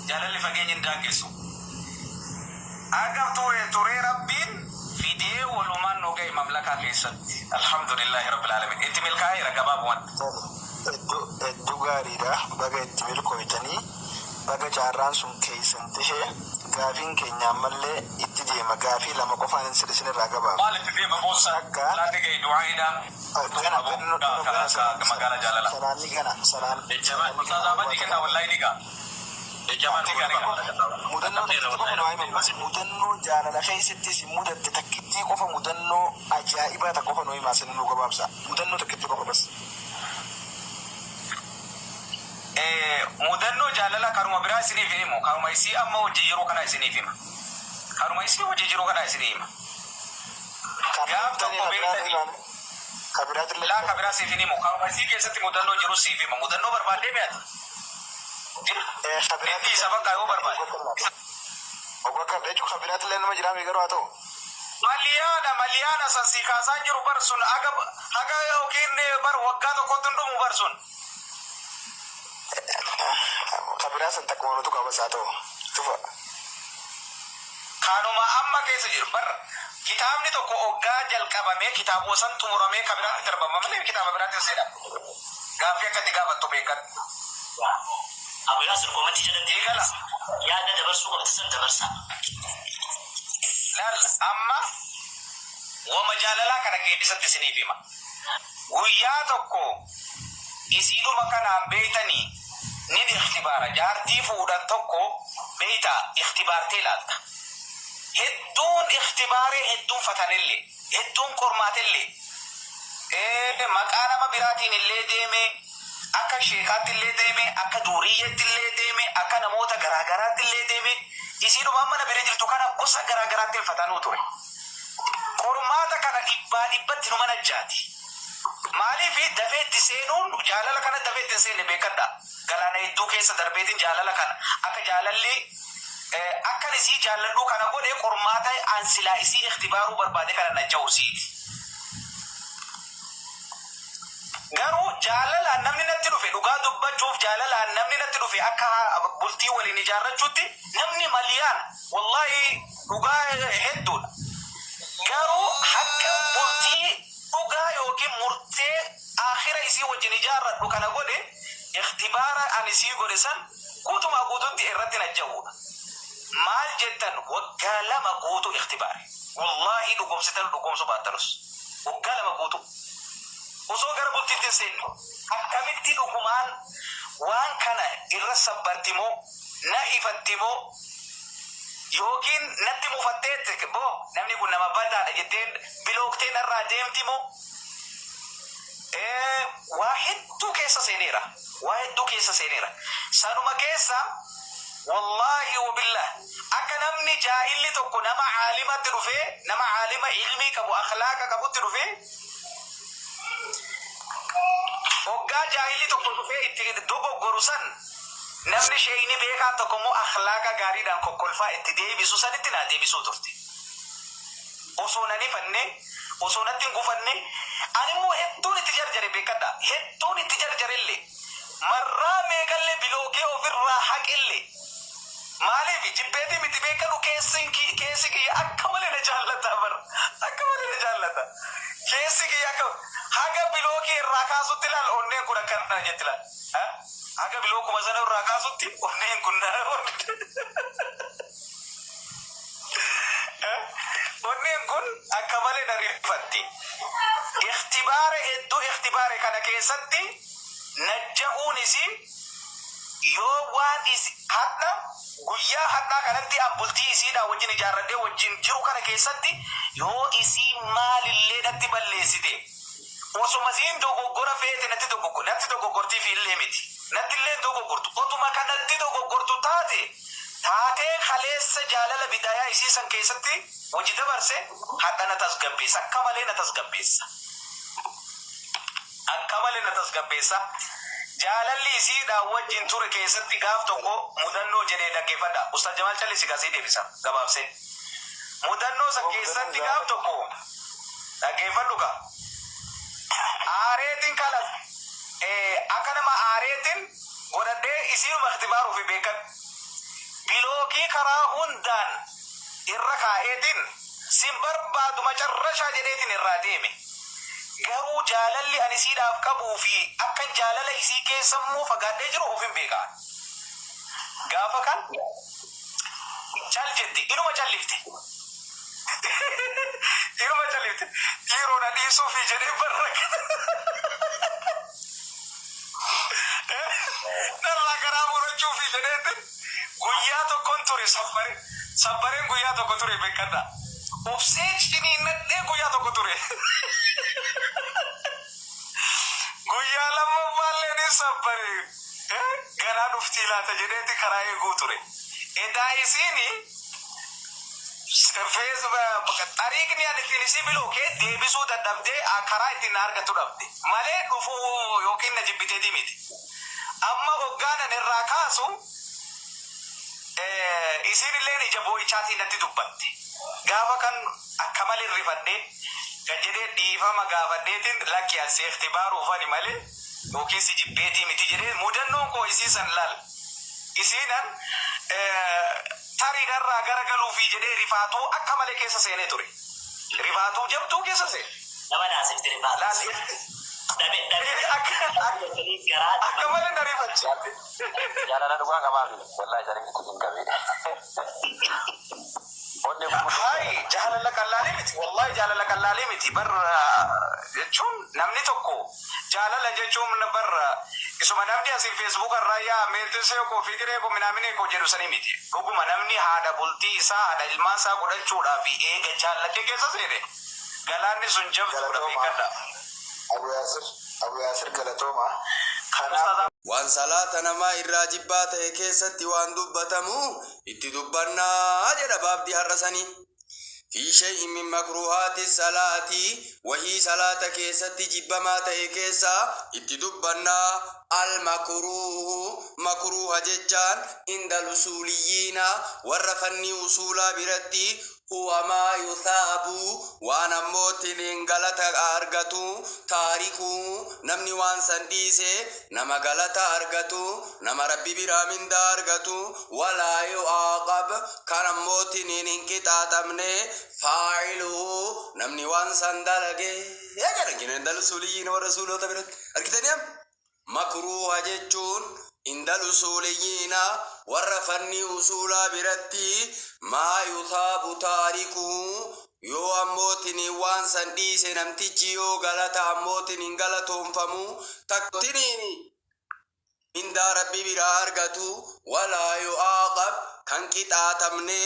jaalalli fageenyin daangessu agab ture rabbiin fidee walumaan nogay mamlaka keessatti alhamdulillahi rabbil alamin itti milkaa'eera gabaabuwan dugaariidha baga itti milkooytanii baga jaarraan sun keessan tahee gaafiin keenya ammallee itti deema gaafii lama qofaan isinirraa gabaaba maal itti deema boossa laati gay du'aayiidhaan magala jaalala salaanni gana salaan ejamaan ustaazaa diga wallahi diga ejamaan mudannoo jaalala keessatti si mudatte takkittii qofa mudannoo ajaa'ibaa ta qofa nooyi maasin nu gabaabsa mudannoo takkittii qofa bas mudannoo jaalala karuma biraa isiniif himu karuma isii amma hojii jiruu kana isiniif hima karuma isii hojii jiruu kana isiniif hima gaaf tokko beektanii laa kabiraa siif himu karuma isii keessatti mudannoo jiru siif hima mudannoo barbaadee beekta Binti sabab kau berbaik. Oke, dia juga birat lain nama jiram ikan atau? Maliana sansi kasan juru bersun aga okin bar wakka to kotundu mu bersun. Kabirat sentak kono tu kau satu. Coba. Kanuma amma kaisa juru bar kitab ni to ko ogga jal kabame kitab wasan tumurame kabirat terbama male kitab kabirat seda. Gafia ketika batu bekat. Abu Yasir ko mati jalan tigala ya da barsu ko tsan da barsa lal amma wa majalala kana ke disatti sini bima wiya tokko isidu makana beitani ni ikhtibara jarti fuudan tokko beita ikhtibar telata heddun ikhtibare heddun fatanille heddun kormatille maqana mabiratin ille deme akka sheekatti illee deeme akka duuriyyatti illee deeme akka namoota garaagaraatti illee deeme isiidhuma amma na bira jirtu kana gosa garaagaraatti fatanuu ture qormaata kana dhibbatti numa najjaati maaliif dafee itti seenuun jaalala kana dafee itti seenne beekadha galaana hedduu keessa darbeetiin jaalala kana akka jaalalli akkan isii jaalladhuu kana godhee qormaata ansilaa isii ikhtibaaruu barbaade kana najja'usiiti garuu jaalala namni natti dhufe dhugaa dubbachuuf jaalala namni natti dhufe akka bultii waliin ijaarrachuutti namni maliyaan wallahi dhugaa hedduudha garuu hakka bultii dhugaa yookiin murtee akhira isii wajjin ijaarradhu kana godhe ikhtibaara an isii godhe san guutumaa guututti irratti najja'uudha maal jettan waggaa lama guutu ikhtibaare wallahi dhugumsitan dhugumsu baattanus waggaa lama guutu osoo gara bultiitti seennu akkamitti dhugumaan waan kana irra sabbartimoo na ifattimoo yookiin natti mufatteetti boo namni kun nama badaadha jetteen bilookteen irraa deemtimoo waa hedduu keessa seeneera sanuma keessa wallahi wabillah akka namni jaahilli tokko nama caalimatti dhufee nama caalima ilmii qabu akhlaaqa qabutti dhufee ogga jahili tokko dhufee itti dogoggoru san namni sheeyni beekaa tokko immoo akhlaaqa gaariidhaan kokkolfaa itti deebisu sanitti naa deebisuu turte osoo nani fanne osoo natti hin gufanne ani immoo hedduun itti jarjare beekadha hedduun itti jarjarellee marraa meeqallee bilookee ofirraa haqellee maaliif jibbeetii miti beekadhu keessi kiyya akka malee na jaallata bar akka malee na jaallata keessi kiyya akka haga bilooki irraa kaasutti laal onneen kun akkana jetti laal haga bilookuma sana irraa kaasutti onneen kun onneen kun akka malee na rifatti ikhtibaare kana keessatti najja'uun isii yoo waan isi hadha guyyaa hadhaa kanatti abbultii isiidha wajjin ijaarradhee wajjin jiru kana keessatti yoo isii maalillee natti balleessite osuma siin dogoggora feete natti dogoggortii fi illee miti natti illee dogoggortu otuma kanatti dogoggortu taatee kaleessa jaalala bidaayaa isii san keessatti wajji dabarse hadha na tasgabbeessa akka malee na tasgabbeessa jaalalli isiidha wajjin ture keessatti gaaf tokko mudannoo jedhee dhaggeeffadha Ustaz Jamaal Chalisi gaasii deebisa gabaabsee mudannoo san keessatti gaaf tokko dhaggeeffadhu ka aareetiin kalas akka nama aareetiin godhadhee isiinuma ihtibaaruuf beekan bilookii karaa hundaan irra kaa'eetiin sin barbaadu macarrashaa jedheetiin irraa deeme. Garuu jaalalli ani siidhaaf qabuu fi akkan jaalala isii keessammoo fagaadhee jiru of hin beekaan. Gaafa kan chal jetti inuma callifte. Inuma callifte. Yeroo na dhiisuu fi jedhee barraqa. Narraa garaa murachuu fi jedheetti guyyaa tokkoon ture sabbareen guyyaa tokko ture beekadha. Obsee ciniinnadhee guyyaa tokko ture. Guyyaa lammaffaallee ni sabbaree garaa dhuftii laata jedheetti karaa eeguu ture. Edaa isiini xariiqni ani ittiin isii bilookee deebisuu dadhabdee karaa ittiin argatu dhabde malee dhufuu yookiin na jibbiteetii miti. Amma hoggaanan irraa kaasu isiin illeen ija boo'ichaatiin natti dubbatte. Gaafa kan akka malee rifadhee gad jedhee dhiifama gaafadheetiin lakki an seefti baaruufani malee yookiin si jibbeetii miti jedhee mudannoon koo isiisan laal. Isiinan tariidharraa garagaluu fi jedhee rifaatuu akka malee keessa seenee ture. Rifaatuu jabduu keessa seene. Nama naasifte rifaatuu. Akka malee na rifachiifte. Jaalala dhugaa qabaatu wallahi jarin kun qabeedha. Hai jaalala qal'aalee miti wallahi jaalala qal'aalee miti bar jechuun namni tokko jaalala jechuun bar isuma namni asii Facebook irraa yaa meeltisee koo fikiree koo minaamine koo jedhu sanii miti. Dhuguma namni haadha bultii isaa haadha ilmaa isaa godhachuudhaaf eega jaallatee keessa seene galaanni sun jabduudha beekadha. Abu Yaasir galatooma. Waan salaata namaa irraa jibbaa ta'e keessatti waan dubbatamu itti dubbannaa jedha baabdii har'asanii. Fi shay'in min makruuhaati salaati wahii salaata keessatti jibbamaa ta'e keessa itti dubbannaa makruuha jechaan inda usuuliyyiina warra fanni usuulaa biratti huwa maa yusaabu waan ammootiin galata argatu taariku namni waan san dhiise nama galata argatu nama rabbi biraa mindaa argatu walaa yu'aaqab kan ammootiin hin qixaaxamne faa'iluhu namni waan san dalage jedhan inda usuuliyyiina warra usuulota biratti argitanii makruuha jechuun inda usuuliyyiina warra fanni usuulaa biratti maa yusaabu taarikuhu yoo ammootiin waan san dhiise namtichi yoo galata ammootiin hin galatoonfamu taktiniini mindaa rabbi biraa argatu walaa yu'aaqab kan qixaaxamne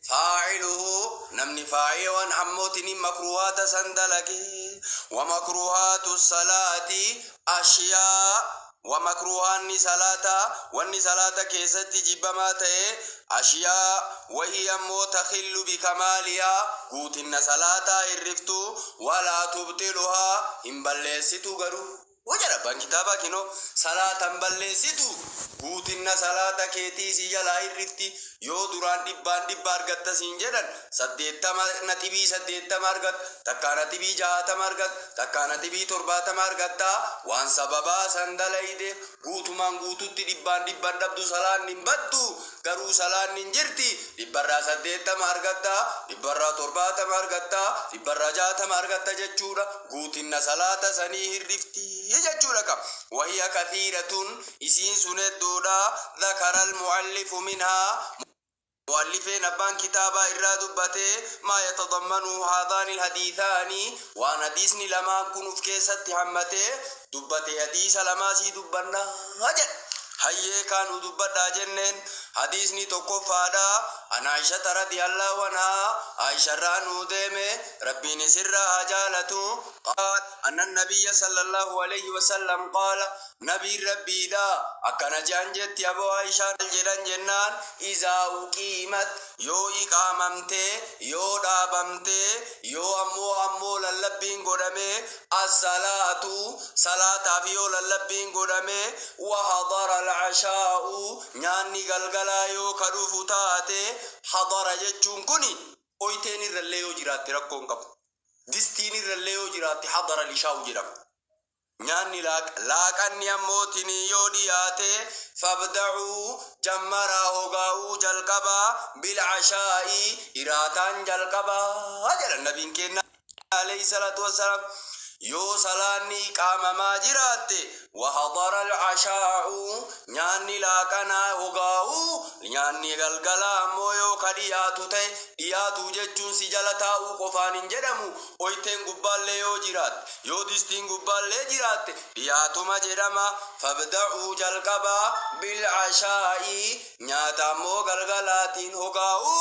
faa'iluhu namni faa'ee waan ammootiin makruuhaata san dalage wa makruuhaatu salaati ashyaa ومكروهان صلاة وان صلاة كيست جبما تي أشياء وهي متخل بكمالها قوتن صلاة الرفتو ولا تبطلها إن بلستو غرو وجربان كتابا كنو صلاة بلستو قوتن صلاة كيتي سيجلا الرفتي yoo duraan dhibbaan argatta siin jedhan 80 natibii 80 argat takka natibii 60 argat takka natibii 70 argatta waan sababaa sandalayde guutumaan guututti dhibbaan dhabdu salaan hin baddu garuu salaan hin jirti dhibbarraa 80 argatta dhibbarraa 70 argatta dhibbarraa 60 argatta jechuudha guutinna salaata sanii hirrifti jechuudha ka wahiya kathiiratun isiin sun hedduudha dhakara almuallifu minhaa مؤلفين أبان كتابا إرادبته ما يتضمنه هذان الحديثان وأن حديثني لما كن في كيسة حمته دبته حديث لما سي دبنا هجر هيا كانوا دبتا جنن حديثني تقفادا أن عائشة رضي الله عنها عائشة رانو ديمه ربي نسرها جالته قال أن النبي صلى الله عليه وسلم قال نبي ربي دا أكنا جانجت يا أبو عائشة الجلن جنان إذا أقيمت يو إقاممته يو دابمته يو أمو للبين قدمه الصلاة صلاة فيو للبين قدمه وحضر العشاء نياني قلقلا يو كدوف تاتي حضر جتشون كني اويتين الرليو جراتي ركون قب دستين الرليو جراتي حضر العشاء جرام nyaanni laaqanni ammootiin yoo dhiyaate fabda'uu jammaraa hogaa'uu jalqabaa bilcashaa'i iraataan jalqabaa jedhan nabiin keenya alayhi salatu wassalaam. yoo salaanni iqaamamaa jiraatte wahadara alcashaa'u nyaanni laaqanaa hogaa'u nyaanni galgalaa ammoo yoo ka dhiyaatu ta'e dhiyaatu jechuun si jala taa'uu qofaan hin jedhamu. oyteen gubbaallee yoo jiraatte yoo distiin gubbaallee jiraatte dhiyaatuma jedhama. fabda'uu jalqabaa bilcashaa'i nyaata ammoo galgalaatiin hogaa'u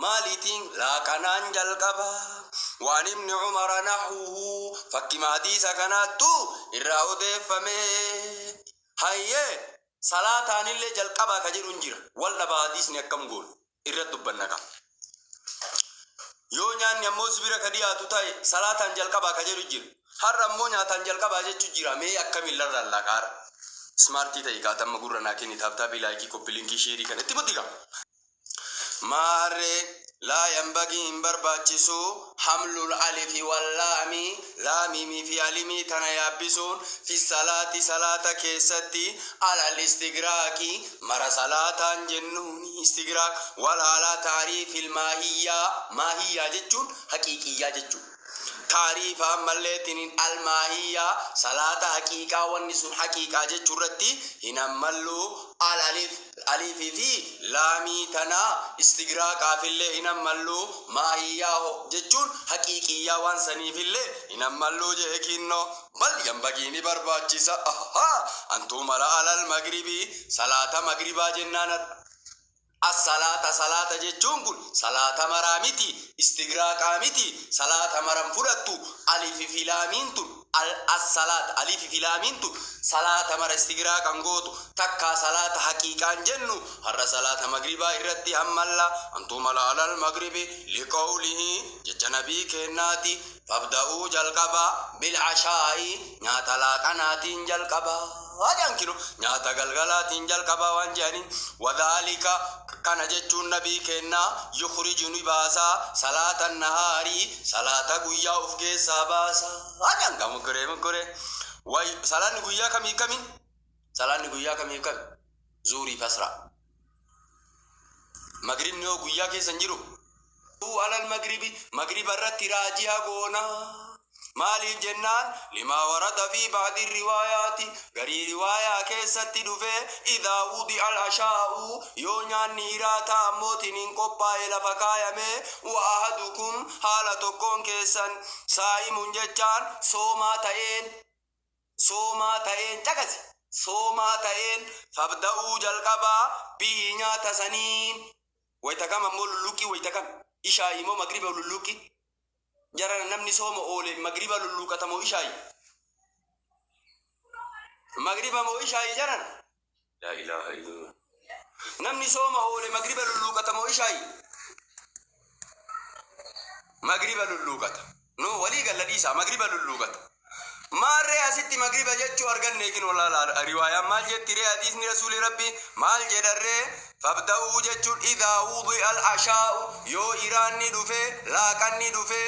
maaliitiin laaqanaan jalqabaa. waan ibni umara nahuhu fakkima hadiisa kanaattu irraa odeeffame. hayyee salaataanillee jalqabaa ka jedhu hin jira wal dhaba hadiisni akkam goonu irra dubbanna qaba. yoo nyaanni ammoo sibira ka dhiyaatu ta'e salaataan jalqabaa ka jedhu jira. har'a ammoo nyaataan jalqabaa jechu jira. mee akkamiin larra laqaara smartii ta'e kaatamma gurra naa kenni taabtaabii laayikii koppilinkii sheerii kan itti buddiga maarree. لا ينبغي إن برباتشسو حمل الألف واللام لامي في علمي تنيابسون في الصلاة صلاة كيستي على الاستقراك مر صلاة جنون استقراك ولا على تعريف الماهية ماهية جتون حقيقية جتون تعريف ملتين الماهية صلاة حقيقة والنسون حقيقة جتورتي هنا ملو الألف ألف في لامي تنا استقراق في الله هنا ملو ماهية جتون حقيقية وانساني في الله هنا ملو جهكينو بل ينبغي برباتشيسا أنتم على المغربي صلاة مغربا جنانا الصلاة صلاة جتون كل صلاة مرامتي استقراق آمتي صلاة مرام فرطو ألف في لامين تل الصلاة ألف في لامين تل صلاة مر استقراق انغوتو تكا صلاة حقيقة جنو هر صلاة مغربا إردي أم الله أنتم على المغرب لقوله جنبي كناتي فابدأوا جلقبا بالعشاء ناتلاقنات جلقبا هذا كيلو نياتا غلغلاتين جلقبا وانجانين وذلك كان جتون النبي كنا يخرج نباسا صلاة النهار صلاة قويا افكي ساباسا هذا كم كره واي صلاة قويا كمين صلاة قويا كمين زوري فسرا مغرب نيو قويا كي سنجرو على المغرب مغرب الرت راجيها غونا مالي جنان لما ورد في بعض الروايات غري رواية كيست دفه إذا وضع العشاء يونيان نيراتا موتين قبا إلى فكايمه وأحدكم حالتكم كيسن سائم ججان سوما تأين تكسي سوما تأين فابدأوا جلقبا بينيا تسنين ويتكام مولوكي ويتكام إشاي مو مغرب لولوكي jarana namni sooma oole magriba lulluqata moo ishaayi magriba moo ishaayi jaran la ilaha illallah namni sooma oole magriba lulluqata moo ishaayi magriba lulluqata no wali galladisa magriba lulluqata marre asitti magriba jechu arganne kin wala riwaya mal jetti re hadis ni rasul rabbi mal jedarre fabda'u jechu idha wudi al asha yo iranni dufe laqanni dufe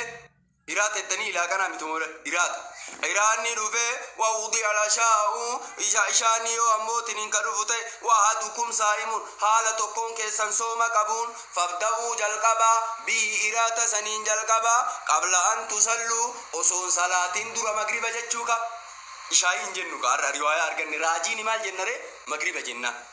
إرات التني لا كنا متمور إرات إيراني روبه ووضع العشاء إشاني وأموتين كروفته وأحدكم صائم حالتكم كيسن صوم كبون فابدأوا جلقبا بإرات سنين جلقبا قبل أن تصلوا أصول صلاة دور مغرب جتشوكا إشاين جنوكا رواية أرجن راجين مال جنره مغرب جنة